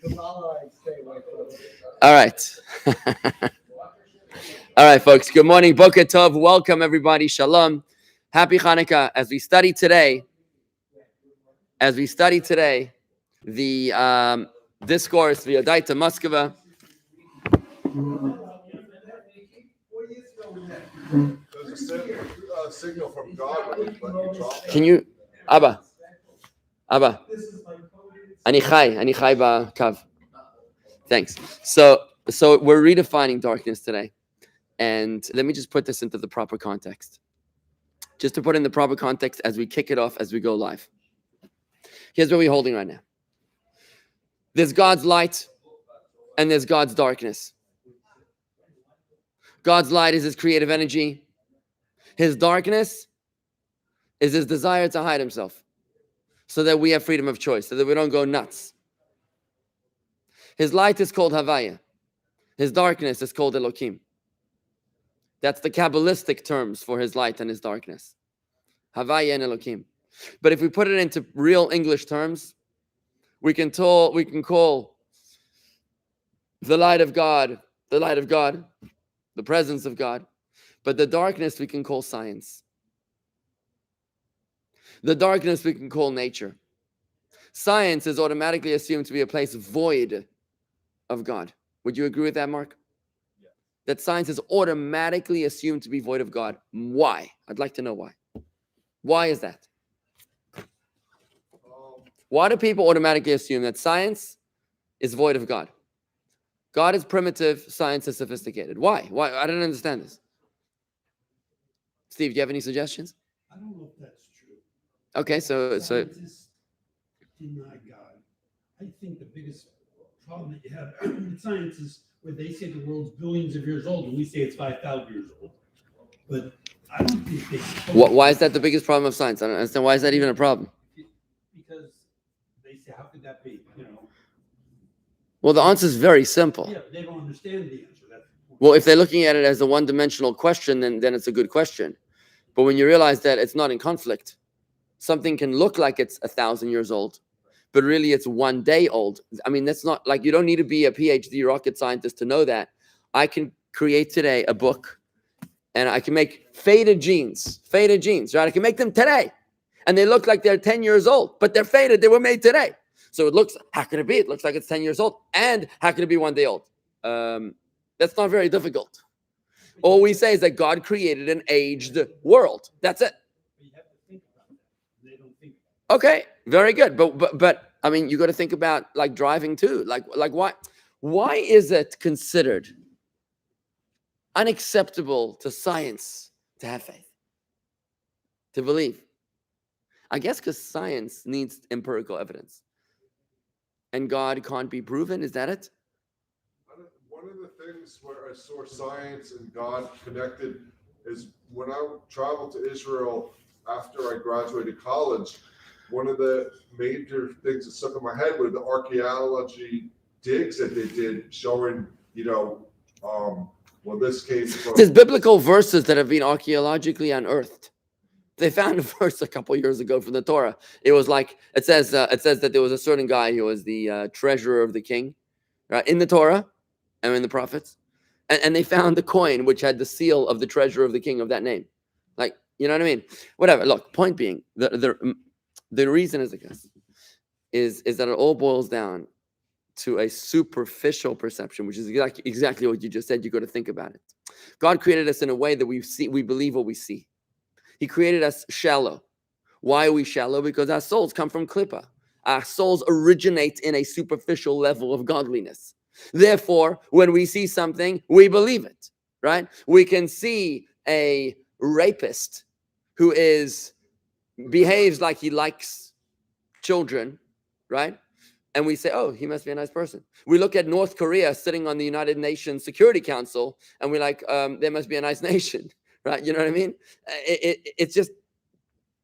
All right. All right, folks. Good morning. Boker Tov. Welcome, everybody. Shalom. Happy Hanukkah. As we study today, the discourse, the Odaita Moskova. There's a signal from God when you drop. Can you, Abba? Ani chai ba kav. Thanks. So we're redefining darkness today. And let me just put this into the proper context. Just to put in the proper context as we kick it off, as we go live. Here's what we're holding right now. There's God's light and there's God's darkness. God's light is his creative energy. His darkness is his desire to hide himself so that we have freedom of choice, so that we don't go nuts. His light is called Havaya. His darkness is called Elokim. That's the Kabbalistic terms for his light and his darkness. Havaya and Elokim. But if we put it into real English terms, we can call the light of God, the presence of God. But the darkness we can call science. The darkness we can call nature. Science is automatically assumed to be a place void of God. Would you agree with that, Mark? Yeah. That science is automatically assumed to be void of God. Why? I'd like to know why. Why is that? Why do people automatically assume that science is void of God? God is primitive, science is sophisticated. Why? I don't understand this. Steve, do you have any suggestions? I don't know if that's true. Okay, so Scientists deny God. I think the biggest problem that you have with science is where they say the world's billions of years old and we say it's 5,000 years old. But I don't think they. Why is that the biggest problem of science? I don't understand. Why is that even a problem? Because they say, how could that be? Well, the answer is very simple. Yeah, they don't understand the answer. Well, if they're looking at it as a one-dimensional question, then it's a good question. But when you realize that it's not in conflict, something can look like it's 1,000 years old, but really it's 1 day old. I mean, that's not like, you don't need to be a PhD rocket scientist to know that. I can create today a book and I can make faded jeans, right? I can make them today. And they look like they're 10 years old, but they're faded. They were made today. So it looks, how can it be? It looks like it's 10 years old. And how can it be 1 day old? That's not very difficult. All we say is that God created an aged world. That's it. You have to think about that. They don't think about it. Okay, very good. But I mean, you got to think about like driving too. Like why is it considered unacceptable to science to have faith, to believe? I guess because science needs empirical evidence. And God can't be proven. Is that it? One of the things where I saw science and God connected is when I traveled to Israel after I graduated college. One of the major things that stuck in my head were the archaeology digs that they did, showing, this case. There's biblical verses that have been archaeologically unearthed. They found a verse a couple years ago from the Torah. It was like, it says that there was a certain guy who was the treasurer of the king, right, in the Torah and in the prophets. And they found the coin which had the seal of the treasurer of the king of that name. Like, you know what I mean? Whatever. Look, point being, the reason is that it all boils down to a superficial perception, which is exactly what you just said. You got to think about it. God created us in a way that we believe what we see. He created us shallow. Why are we shallow? Because our souls come from Klippa. Our souls originate in a superficial level of godliness. Therefore, when we see something, we believe it, right? We can see a rapist who behaves like he likes children, right? And we say, oh, he must be a nice person. We look at North Korea sitting on the United Nations Security Council, and we're like, they must be a nice nation, right? You know what I mean? It's just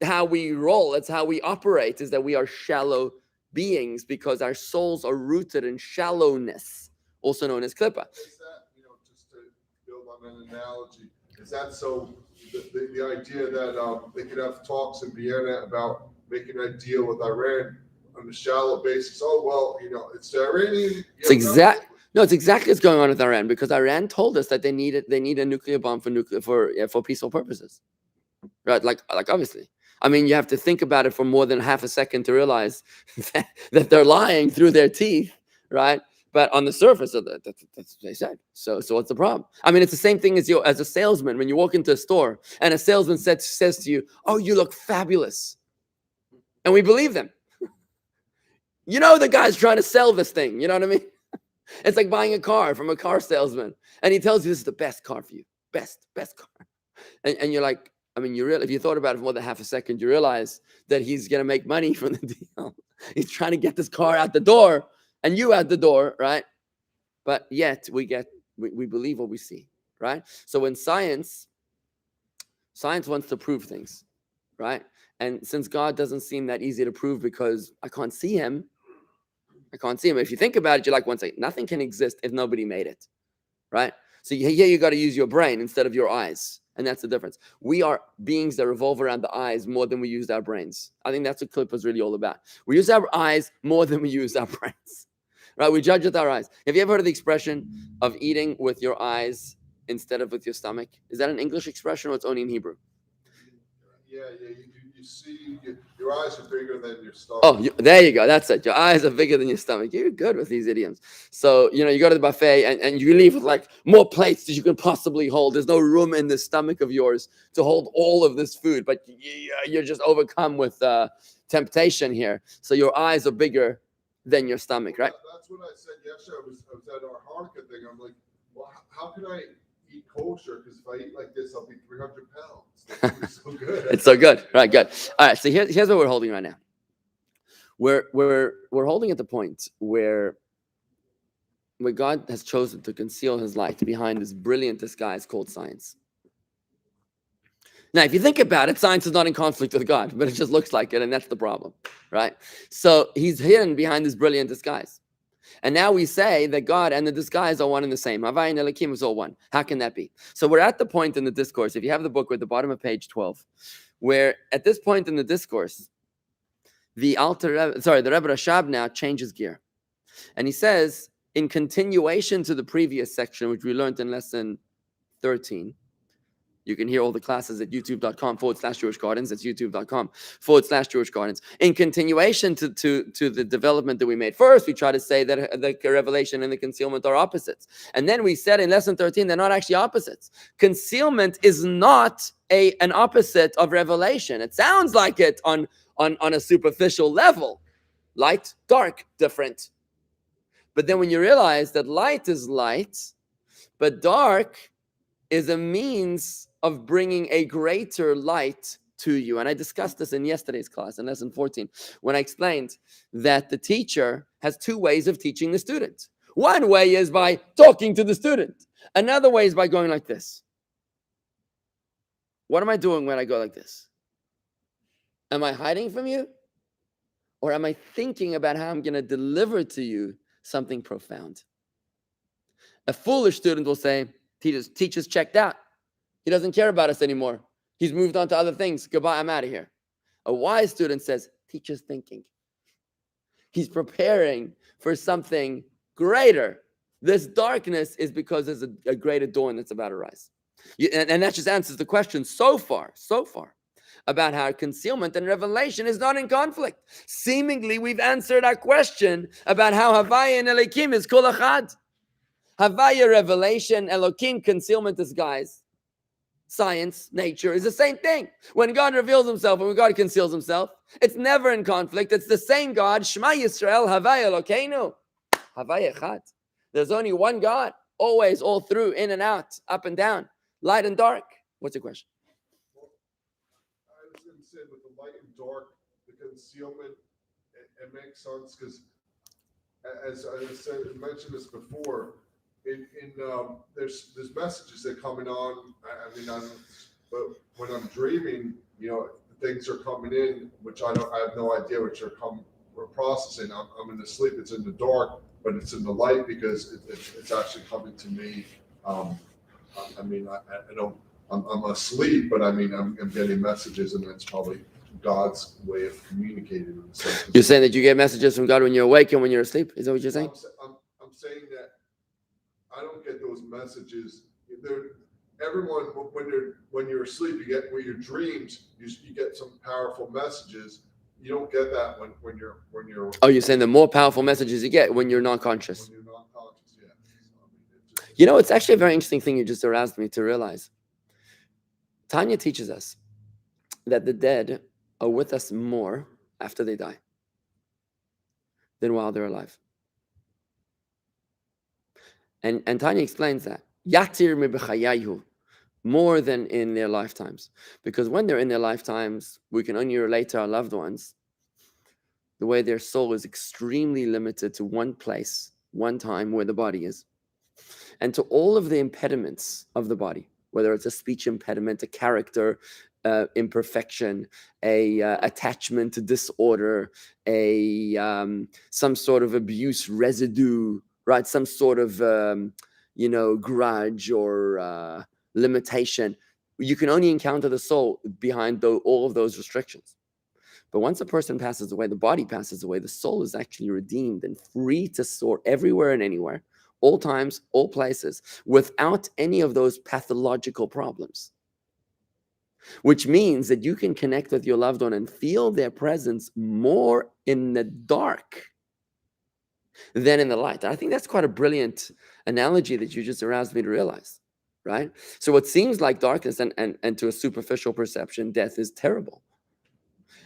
how we roll. It's how we operate, is that we are shallow beings because our souls are rooted in shallowness, also known as klippa. Is that, just to build on an analogy, is that so the idea that they could have talks in Vienna about making a deal with Iran, on a shallow basis. Oh well, it's the Iranian. It's it's exactly what's going on with Iran, because Iran told us that they need a nuclear bomb for peaceful purposes, right? Like obviously. I mean, you have to think about it for more than half a second to realize that they're lying through their teeth, right? But on the surface of that, that's what they said. So what's the problem? I mean, it's the same thing as as a salesman. When you walk into a store and a salesman says to you, "Oh, you look fabulous," and we believe them. The guy's trying to sell this thing. You know what I mean? It's like buying a car from a car salesman, and he tells you this is the best car for you, best car, and you're like, I mean, if you thought about it for more than half a second, you realize that he's gonna make money from the deal. He's trying to get this car out the door and you out the door, right? But yet we believe what we see, right? So when science wants to prove things, right? And since God doesn't seem that easy to prove because I can't see him. If you think about it, you're like, one second, nothing can exist if nobody made it, right? So here you got to use your brain instead of your eyes. And that's the difference. We are beings that revolve around the eyes more than we use our brains. I think that's what clip was really all about. We use our eyes more than we use our brains, right? We judge with our eyes. Have you ever heard of the expression of eating with your eyes instead of with your stomach? Is that an English expression or it's only in Hebrew? Yeah. You see, your eyes are bigger than your stomach. Oh, there you go. That's it. Your eyes are bigger than your stomach. You're good with these idioms. So, you go to the buffet and you leave with like more plates than you can possibly hold. There's no room in the stomach of yours to hold all of this food, but you're just overcome with temptation here. So your eyes are bigger than your stomach, right? That's what I said yesterday. I was at our Hanukkah thing. I'm like, well, how can I eat kosher? Because if I eat like this, I'll be 300 pounds. It's so good. It's so good. Right, good. All right, so here's what we're holding right now. We're holding at the point where God has chosen to conceal his light behind this brilliant disguise called science. Now, if you think about it, science is not in conflict with God, but it just looks like it, and that's the problem, right? So he's hidden behind this brilliant disguise. And now we say that God and the disguise are one and the same. Havai and Elohim is all one. How can that be? So we're at the point in the discourse, if you have the book, we're at the bottom of page 12, where at this point in the discourse, the Rebbe Rashab now changes gear. And he says, in continuation to the previous section, which we learned in lesson 13, you can hear all the classes at youtube.com/Jewish Gardens. That's youtube.com/Jewish Gardens. In continuation to the development that we made first, we try to say that the revelation and the concealment are opposites. And then we said in lesson 13, they're not actually opposites. Concealment is not an opposite of revelation. It sounds like it on a superficial level. Light, dark, different. But then when you realize that light is light, but dark is a means of bringing a greater light to you. And I discussed this in yesterday's class, in lesson 14, when I explained that the teacher has two ways of teaching the student. One way is by talking to the student. Another way is by going like this. What am I doing when I go like this? Am I hiding from you? Or am I thinking about how I'm going to deliver to you something profound? A foolish student will say, teacher's checked out. He doesn't care about us anymore. He's moved on to other things. Goodbye, I'm out of here. A wise student says, teacher's thinking. He's preparing for something greater. This darkness is because there's a greater dawn that's about to rise. And that just answers the question so far, about how concealment and revelation is not in conflict. Seemingly, we've answered our question about how Havaya and Elohim is kol echad. Havaya, revelation, Elohim, concealment, disguise. Science, nature is the same thing. When God reveals himself and when God conceals himself, it's never in conflict. It's the same God. Shema Yisrael, Havaya Elokeinu. Havaya echad. There's only one God, always, all through, in and out, up and down, light and dark. What's your question? Well, I was going to say with the light and dark, the concealment, it makes sense because, as I said, I mentioned this before. There's messages that coming on. But when I'm dreaming, things are coming in, which I have no idea which we're processing. I'm in the sleep. It's in the dark, but it's in the light because it's actually coming to me. I don't. I'm asleep, but I'm getting messages, and that's probably God's way of communicating himself. You're saying that you get messages from God when you're awake and when you're asleep? Is that what you're saying? I'm saying that I don't get those messages. Everyone, when you're asleep, you get your dreams. You get some powerful messages. You don't get that when you're. Oh, you're saying the more powerful messages you get when you're not conscious. When you're not conscious, yeah. So, You know, it's actually a very interesting thing you just aroused me to realize. Tanya teaches us that the dead are with us more after they die than while they're alive. And Tanya explains that. Yatir mibechayayu, more than in their lifetimes. Because when they're in their lifetimes, we can only relate to our loved ones the way their soul is extremely limited to one place, one time where the body is. And to all of the impediments of the body, whether it's a speech impediment, a character imperfection, a attachment disorder, a some sort of abuse residue, right? Some sort of grudge or limitation. You can only encounter the soul behind all of those restrictions. But once a person passes away, the body passes away, the soul is actually redeemed and free to soar everywhere and anywhere, all times, all places, without any of those pathological problems. Which means that you can connect with your loved one and feel their presence more in the dark than in the light. I think that's quite a brilliant analogy that you just aroused me to realize, right? So what seems like darkness and to a superficial perception, death is terrible.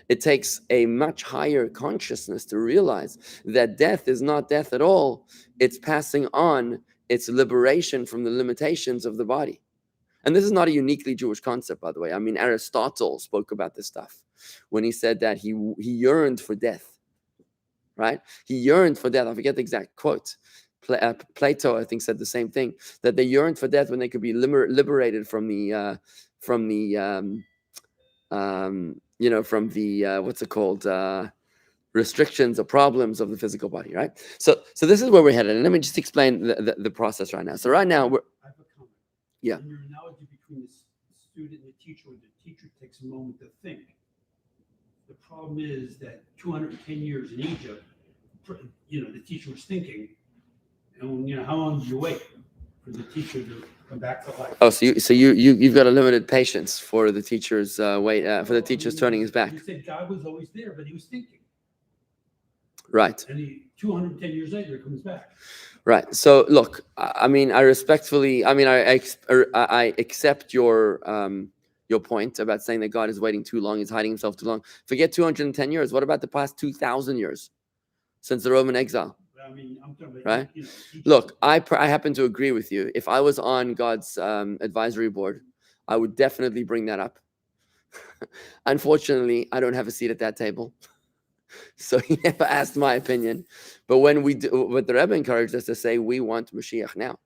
It takes a much higher consciousness to realize that death is not death at all. It's passing on its liberation from the limitations of the body. And this is not a uniquely Jewish concept, by the way. I mean, Aristotle spoke about this stuff when he said that he yearned for death, right? He yearned for death. I forget the exact quote. Plato, I think, said the same thing, that they yearned for death when they could be liberated from the what's it called? Restrictions or problems of the physical body, right? So this is where we're headed. And let me just explain the process right now. So right now, I have a comment. Yeah. In your analogy between the student and the teacher, where the teacher takes a moment to think. The problem is that 210 years in Egypt, the teacher was thinking, and how long did you wait for the teacher to come back to life? Oh, so you've got a limited patience for the teacher's for the teacher's turning his back. You said God was always there, but he was thinking. Right. And 210 years later, it comes back. Right. So look, I mean, I respectfully, I mean, I accept your point about saying that God is waiting too long, he's hiding himself too long. Forget 210 years. What about the past 2,000 years since the Roman exile? I mean, I'm talking about, right? Look, I happen to agree with you. If I was on God's advisory board, I would definitely bring that up. Unfortunately, I don't have a seat at that table. So he never asked my opinion. But when what the Rebbe encouraged us to say, we want Mashiach now.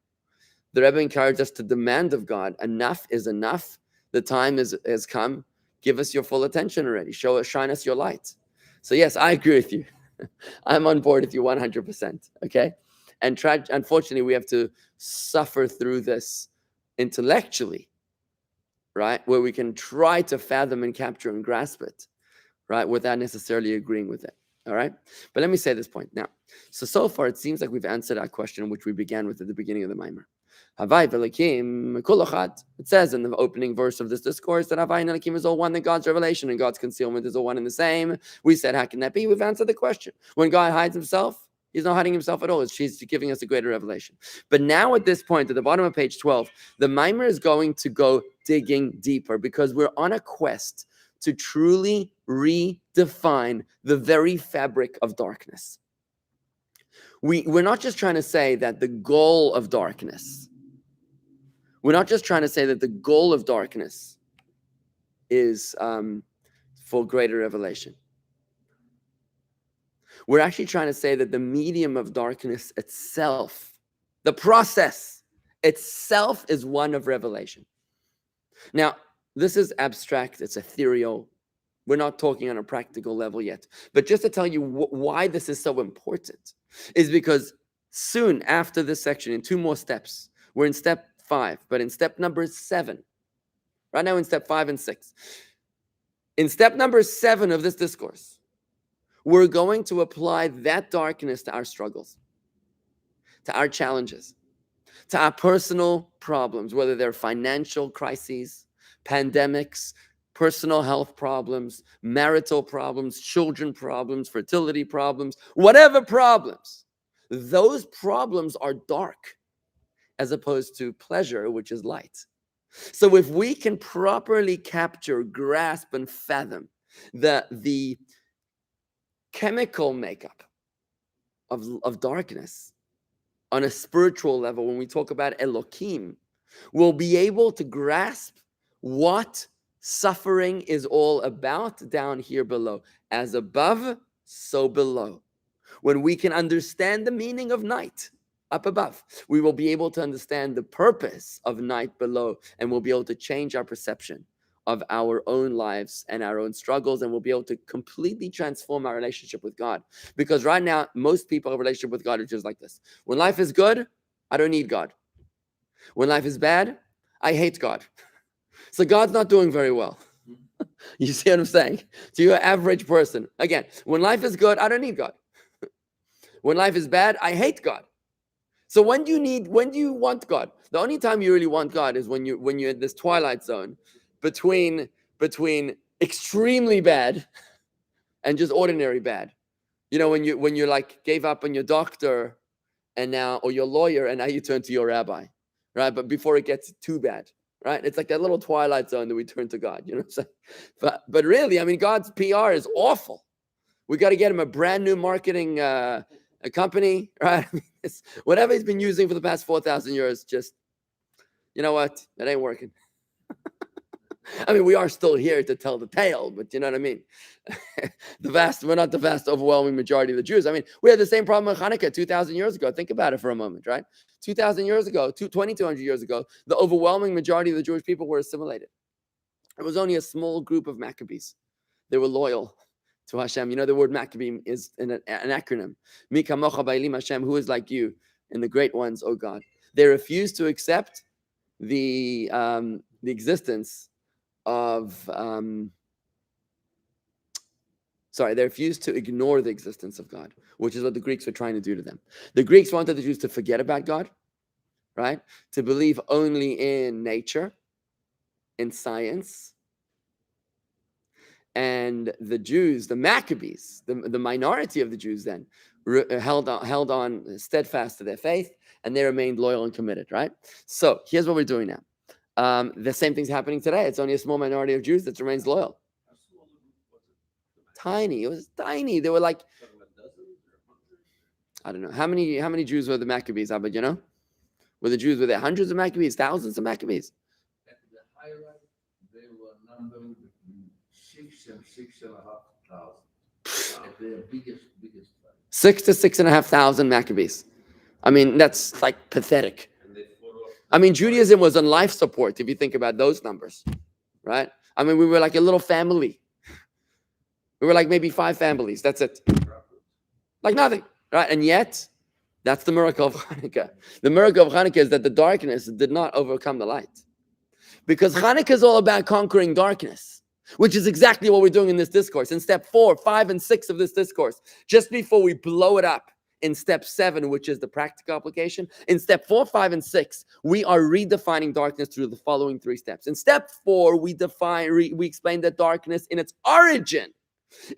The Rebbe encouraged us to demand of God, enough is enough. The time has come. Give us your full attention already. Shine us your light. So yes, I agree with you. I'm on board with you 100%. Okay. And unfortunately, we have to suffer through this intellectually, right? Where we can try to fathom and capture and grasp it, right? Without necessarily agreeing with it. All right. But let me say this point now. So far, it seems like we've answered our question, which we began with at the beginning of the Maimer. Havai v'Elokim kol echad. It says in the opening verse of this discourse that Havai and Elokim is all one, that God's revelation and God's concealment is all one and the same. We said, how can that be? We've answered the question. When God hides himself, he's not hiding himself at all. She's giving us a greater revelation. But now at this point, at the bottom of page 12, the Maimer is going to go digging deeper because we're on a quest to truly redefine the very fabric of darkness. We're not just trying to say that the goal of darkness, we're not just trying to say that the goal of darkness is for greater revelation. We're actually trying to say that the medium of darkness itself, the process itself, is one of revelation. Now, this is abstract, it's ethereal. We're not talking on a practical level yet. But just to tell you why this is so important is because soon after this section, in 2 more steps, we're in step 5, but in step number 7, right now in step 5 and 6, In step number 7 of this discourse, we're going to apply that darkness to our struggles, to our challenges, to our personal problems, whether they're financial crises, pandemics, personal health problems, marital problems, children problems, fertility problems, whatever problems. Those problems are dark as opposed to pleasure, which is light. So if we can properly capture, grasp, and fathom the chemical makeup of darkness on a spiritual level, when we talk about Elohim, we'll be able to grasp what suffering is all about down here below. As above, so below. When we can understand the meaning of night up above, we will be able to understand the purpose of night below, and we'll be able to change our perception of our own lives and our own struggles, and we'll be able to completely transform our relationship with God. Because right now, most people have a relationship with God are just like this. When life is good, I don't need God. When life is bad, I hate God. So God's not doing very well. You see what I'm saying? To your average person. Again, when life is good, I don't need God. When life is bad, I hate God. So when do you want God? The only time you really want God is when you're in this twilight zone between extremely bad and just ordinary bad. You know, when you like gave up on your doctor and now, or your lawyer, and now you turn to your rabbi, right? But before it gets too bad, right? It's like that little twilight zone that we turn to God, you know what I'm saying? But really, I mean, God's PR is awful. We got to get him a brand new marketing a company, right? Whatever he's been using for the past 4,000 years, just, you know what? It ain't working. I mean, we are still here to tell the tale, but you know what I mean? We're not the vast, overwhelming majority of the Jews. I mean, we had the same problem with Hanukkah 2,000 years ago. Think about it for a moment, right? 2,000 years ago, 2,200 years ago, the overwhelming majority of the Jewish people were assimilated. It was only a small group of Maccabees. They were loyal to Hashem. You know, the word Maccabee is an acronym. Mi kamocha ba'elim Hashem, who is like you in the great ones, oh God. They refused to accept the existence of they refused to ignore the existence of God, which is what the Greeks were trying to do to them. The Greeks wanted the Jews to forget about God, right? To believe only in nature, in science. And the Jews, the Maccabees, the minority of the Jews then held on steadfast to their faith, and they remained loyal and committed, right? So here's what we're doing now. The same thing's happening today. It's only a small minority of Jews that remains loyal. Tiny. It was tiny. They were like, I don't know. How many Jews were the Maccabees? But you know? Were there hundreds of Maccabees, thousands of Maccabees? At the high right, they were numbered between 6,000 and 6,500. At their biggest. 6,000 to 6,500 Maccabees. I mean, that's like pathetic. I mean, Judaism was on life support, if you think about those numbers, right? I mean, we were like a little family. We were like maybe 5 families. That's it. Like nothing, right? And yet, that's the miracle of Hanukkah. The miracle of Hanukkah is that the darkness did not overcome the light. Because Hanukkah is all about conquering darkness, which is exactly what we're doing in this discourse. In step 4, 5, and 6 of this discourse, just before we blow it up, in step 7, which is the practical application, in step 4, 5, and 6, we are redefining darkness through the following 3 steps. In step 4, we explain that darkness in its origin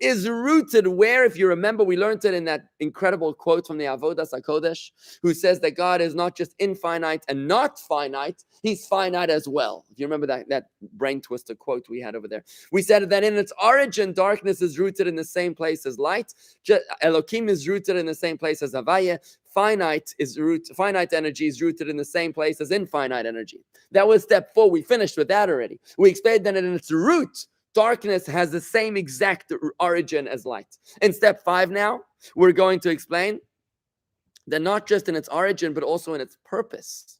is rooted where, if you remember, we learned it in that incredible quote from the Avodas HaKodesh, who says that God is not just infinite and not finite, he's finite as well. If you remember that brain twister quote we had over there. We said that in its origin, darkness is rooted in the same place as light. Elohim is rooted in the same place as Havaya. Finite energy is rooted in the same place as infinite energy. That was step 4. We finished with that already. We explained that in its root, darkness has the same exact origin as light. In step 5 now, we're going to explain that not just in its origin, but also in its purpose.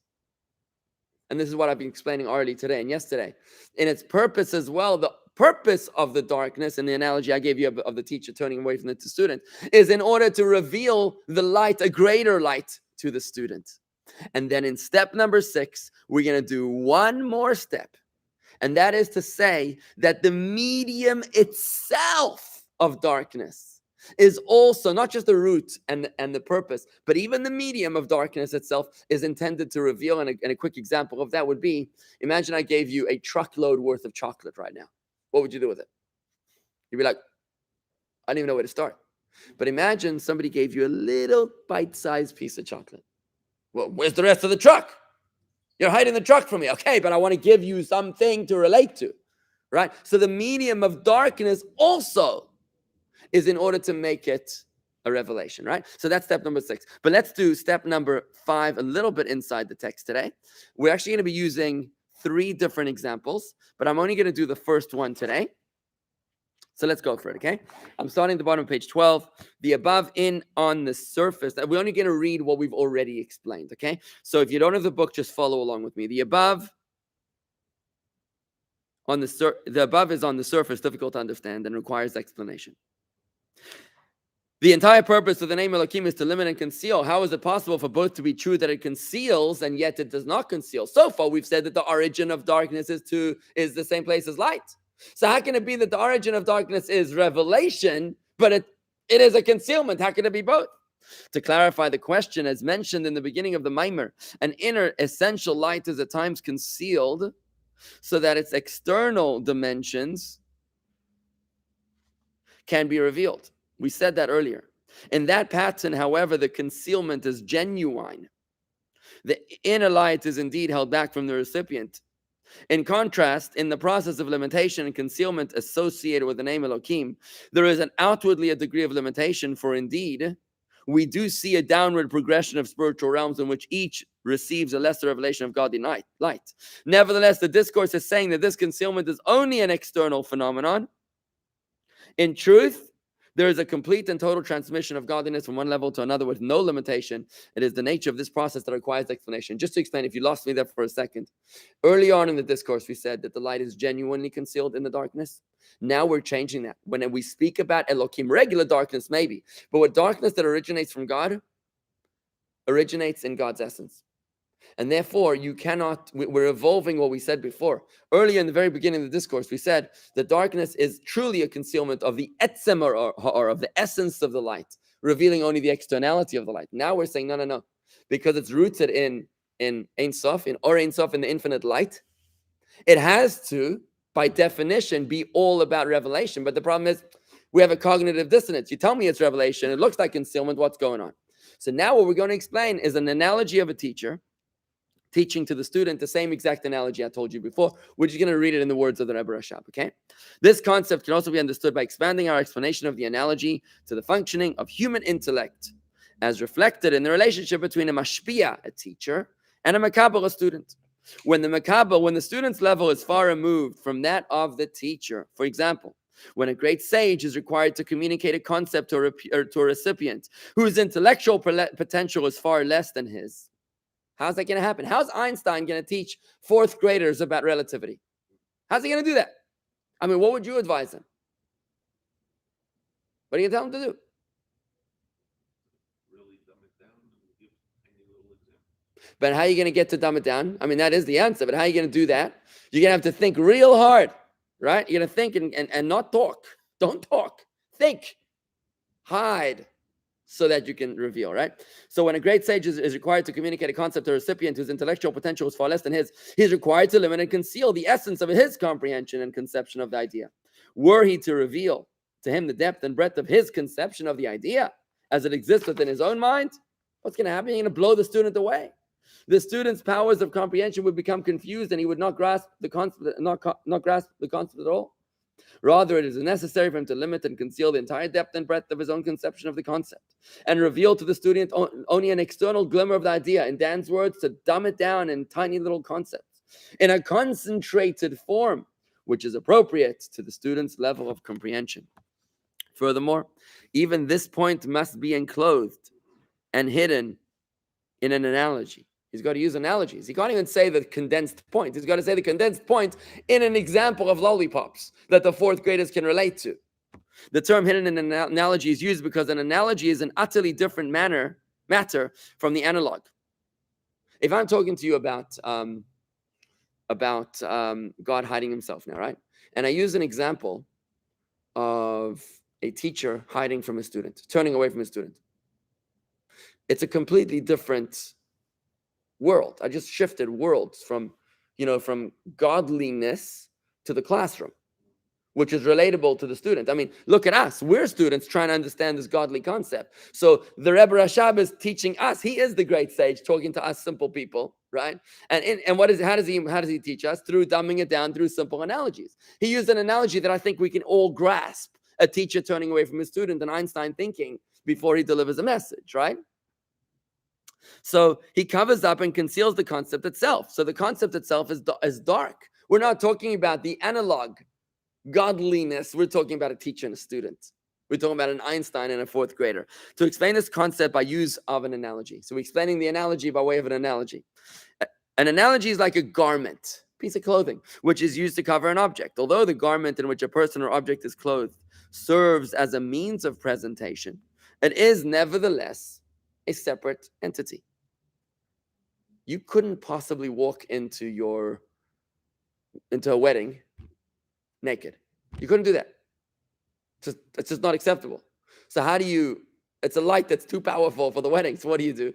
And this is what I've been explaining already today and yesterday. In its purpose as well, the purpose of the darkness, and the analogy I gave you of the teacher turning away from the student, is in order to reveal the light, a greater light to the student. And then in step number 6, we're going to do one more step. And that is to say that the medium itself of darkness is also not just the root and the purpose, but even the medium of darkness itself is intended to reveal. And a quick example of that would be, imagine I gave you a truckload worth of chocolate right now. What would you do with it? You'd be like, I don't even know where to start. But imagine somebody gave you a little bite-sized piece of chocolate. Well, where's the rest of the truck? You're hiding the truck from me. Okay, but I want to give you something to relate to, right? So the medium of darkness also is in order to make it a revelation, right? So that's step number 6. But let's do step number 5 a little bit inside the text today. We're actually going to be using 3 different examples, but I'm only going to do the first one today. So let's go for it, okay? I'm starting at the bottom of page 12. The above in on the surface. We're only going to read what we've already explained, okay? So if you don't have the book, just follow along with me. The above is on the surface, difficult to understand, and requires explanation. The entire purpose of the name Elohim is to limit and conceal. How is it possible for both to be true that it conceals and yet it does not conceal? So far, we've said that the origin of darkness is the same place as light. So how can it be that the origin of darkness is revelation, but it is a concealment? How can it be both? To clarify the question, as mentioned in the beginning of the Maimer, an inner essential light is at times concealed so that its external dimensions can be revealed. We said that earlier. In that pattern, however, the concealment is genuine. The inner light is indeed held back from the recipient. In contrast, in the process of limitation and concealment associated with the name Elohim, there is outwardly a degree of limitation, for indeed, we do see a downward progression of spiritual realms in which each receives a lesser revelation of godly light. Nevertheless, the discourse is saying that this concealment is only an external phenomenon. In truth, there is a complete and total transmission of godliness from one level to another with no limitation. It is the nature of this process that requires explanation. Just to explain, if you lost me there for a second, early on in the discourse, we said that the light is genuinely concealed in the darkness. Now we're changing that. When we speak about Elohim, regular darkness maybe, but what darkness that originates from God originates in God's essence. And therefore, we're evolving what we said before. Earlier in the very beginning of the discourse, we said that darkness is truly a concealment of the etzem or of the essence of the light, revealing only the externality of the light. Now we're saying, no, because it's rooted in Ein Sof, in Or Ein Sof, in the infinite light. It has to, by definition, be all about revelation. But the problem is, we have a cognitive dissonance. You tell me it's revelation, it looks like concealment, what's going on? So now what we're going to explain is an analogy of a teacher teaching to the student the same exact analogy I told you before. We're just going to read it in the words of the Rebbe Rashab, okay? This concept can also be understood by expanding our explanation of the analogy to the functioning of human intellect as reflected in the relationship between a mashpia, a teacher, and a makabel, a student. When the student's level is far removed from that of the teacher, for example, when a great sage is required to communicate a concept to a recipient whose intellectual potential is far less than his, how's that going to happen? How's Einstein going to teach 4th graders about relativity? How's he going to do that? I mean, what would you advise him? What are you going to tell him to do? Really dumb it down and give any little example. But how are you going to get to dumb it down? I mean, that is the answer, but how are you going to do that? You're going to have to think real hard, right? You're going to think and not talk. Don't talk. Think. Hide. So that you can reveal, right? So when a great sage is required to communicate a concept to a recipient whose intellectual potential is far less than his, he's required to limit and conceal the essence of his comprehension and conception of the idea. Were he to reveal to him the depth and breadth of his conception of the idea as it exists within his own mind, what's going to happen? You're going to blow the student away. The student's powers of comprehension would become confused and he would not grasp the concept, not grasp the concept at all. Rather, it is necessary for him to limit and conceal the entire depth and breadth of his own conception of the concept and reveal to the student only an external glimmer of the idea. In Dan's words, to dumb it down in tiny little concepts in a concentrated form, which is appropriate to the student's level of comprehension. Furthermore, even this point must be enclosed and hidden in an analogy. He's got to use analogies. He can't even say the condensed point. He's got to say the condensed point in an example of lollipops that the 4th graders can relate to. The term hidden in an analogy is used because an analogy is an utterly different matter from the analog. If I'm talking to you about God hiding himself now, right? And I use an example of a teacher hiding from a student, turning away from a student. It's a completely different world. I just shifted worlds from godliness to the classroom, which is relatable to the student. I mean, look at us. We're students trying to understand this godly concept. So the Rebbe Rashab is teaching us. He is the great sage talking to us simple people, right? And how does he teach us? Through dumbing it down through simple analogies. He used an analogy that I think we can all grasp. A teacher turning away from a student and Einstein thinking before he delivers a message, right? So he covers up and conceals the concept itself. So the concept itself is dark. We're not talking about the analog godliness. We're talking about a teacher and a student. We're talking about an Einstein and a fourth grader. To explain this concept by use of an analogy. So we're explaining the analogy by way of an analogy. An analogy is like a garment, piece of clothing, which is used to cover an object. Although the garment in which a person or object is clothed serves as a means of presentation, it is nevertheless a separate entity. You couldn't possibly walk into a wedding naked. You couldn't do that. It's just not acceptable. So it's a light that's too powerful for the wedding. So what do?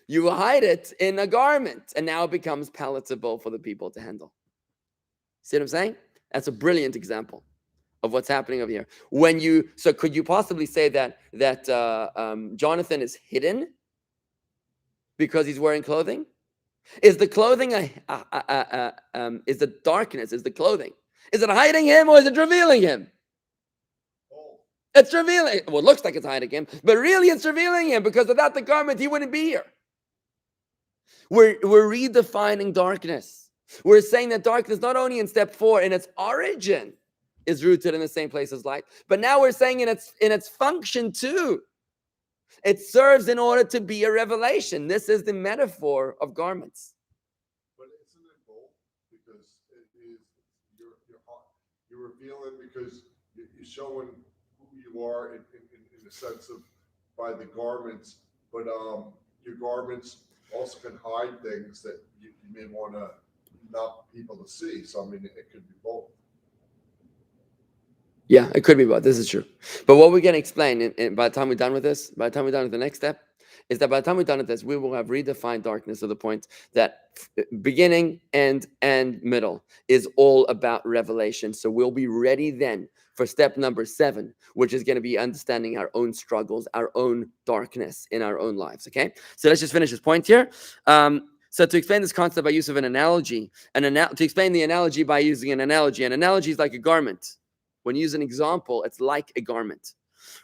You hide it in a garment, and now it becomes palatable for the people to handle. See what I'm saying? That's a brilliant example of what's happening over here. So could you possibly say that Jonathan is hidden because he's wearing clothing? Is the clothing is the darkness? Is the clothing? Is it hiding him or is it revealing him? It's revealing. Well, it looks like it's hiding him, but really it's revealing him, because without the garment, he wouldn't be here. We're redefining darkness. We're saying that darkness, not only in step 4 in its origin, is rooted in the same place as light, but now we're saying in its function too. It serves in order to be a revelation. This is the metaphor of garments. But isn't it both? Because it is you're revealing, because you're showing who you are in the sense of by the garments, but your garments also can hide things that you may want to not people to see. So I mean, it could be both. Yeah, it could be both. This is true. But what we're going to explain by the time we're done with this, by the time we're done with the next step, is that by the time we're done with this, we will have redefined darkness to the point that beginning, end, and middle is all about revelation. So we'll be ready then for step number 7, which is going to be understanding our own struggles, our own darkness in our own lives. Okay, so let's just finish this point here. So to explain this concept by use of an analogy, to explain the analogy by using an analogy is like a garment. When you use an example, it's like a garment,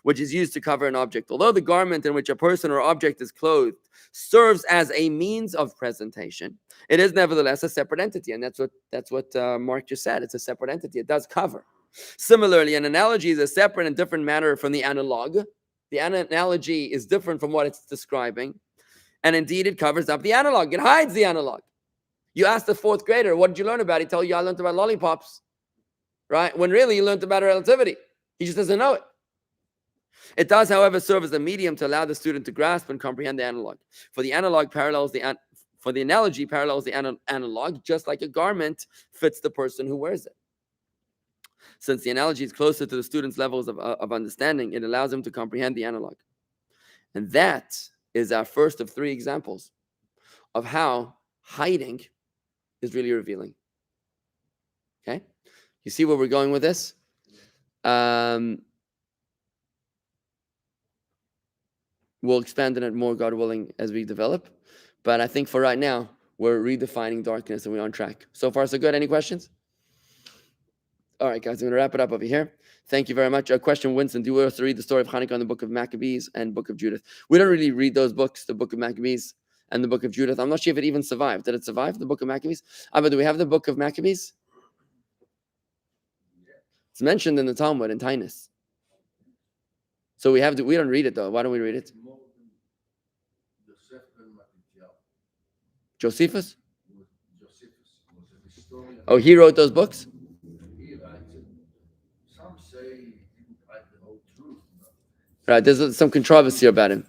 which is used to cover an object. Although the garment in which a person or object is clothed serves as a means of presentation, it is nevertheless a separate entity. And that's what Mark just said. It's a separate entity. It does cover. Similarly, an analogy is a separate and different matter from the analog. The analogy is different from what it's describing. And indeed, it covers up the analog. It hides the analog. You ask the 4th grader, what did you learn about? He tell you, I learned about lollipops. Right? When really he learned about relativity. He just doesn't know it. It does, however, serve as a medium to allow the student to grasp and comprehend the analog. For the analogy parallels the analog, just like a garment fits the person who wears it. Since the analogy is closer to the student's levels of understanding, it allows him to comprehend the analog. And that is our first of 3 examples of how hiding is really revealing. Okay? You see where we're going with this? We'll expand on it more, God willing, as we develop. But I think for right now, we're redefining darkness and we're on track. So far, so good. Any questions? All right, guys, I'm going to wrap it up over here. Thank you very much. A question, Winston, do we also read the story of Hanukkah in the book of Maccabees and book of Judith? We don't really read those books, the book of Maccabees and the book of Judith. I'm not sure if it even survived. Did it survive, the book of Maccabees? But do we have the book of Maccabees? It's mentioned in the Talmud in Tainus. So we don't read it though. Why don't we read it? Josephus? Oh, he wrote those books? Some say he didn't write the whole truth. Right, there's some controversy about him.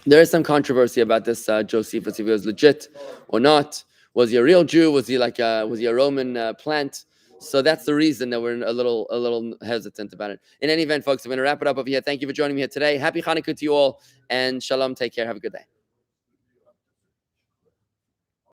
There is some controversy about this Josephus, if he was legit or not. Was he a real Jew? Was he was he a Roman plant? So that's the reason that we're a little hesitant about it. In any event, folks, I'm going to wrap it up over here. Thank you for joining me here today. Happy Hanukkah to you all, and shalom. Take care. Have a good day.